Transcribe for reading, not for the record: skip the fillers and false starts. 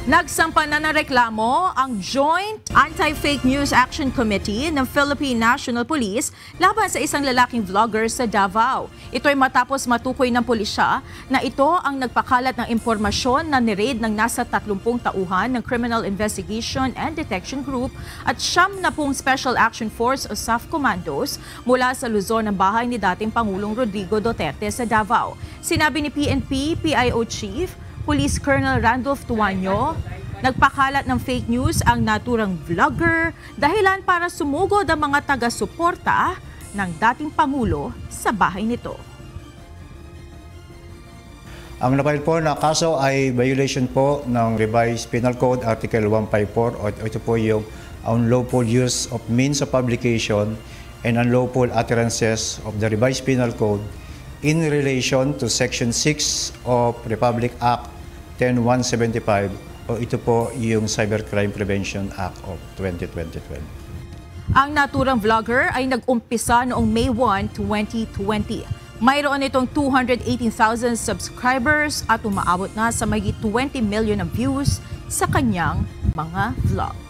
Nagsampa na ng reklamo ang Joint Anti-Fake News Action Committee ng Philippine National Police laban sa isang lalaking vlogger sa Davao. Ito ay matapos matukoy ng pulisya na ito ang nagpakalat ng impormasyon na niraid ng nasa 30 tauhan ng Criminal Investigation and Detection Group at 70 Special Action Force o SAF Commandos mula sa Luzon ng bahay ni dating Pangulong Rodrigo Duterte sa Davao. Sinabi ni PNP PIO Chief Police Colonel Randolph Tuanyo, nagpakalat ng fake news ang naturang vlogger dahilan para sumugod ang mga taga-suporta ng dating Pangulo sa bahay nito. Ang napile po na kaso ay violation po ng Revised Penal Code Article 154 o ito po yung unlawful use of means of publication and unlawful utterances of the Revised Penal Code in relation to Section 6 of Republic Act 10175 o ito po yung Cybercrime Prevention Act of 2012. Ang naturang vlogger ay nag-umpisa noong May 1, 2020. Mayroon itong 218,000 subscribers at umaabot na sa mahigit 20 million na views sa kanyang mga vlog.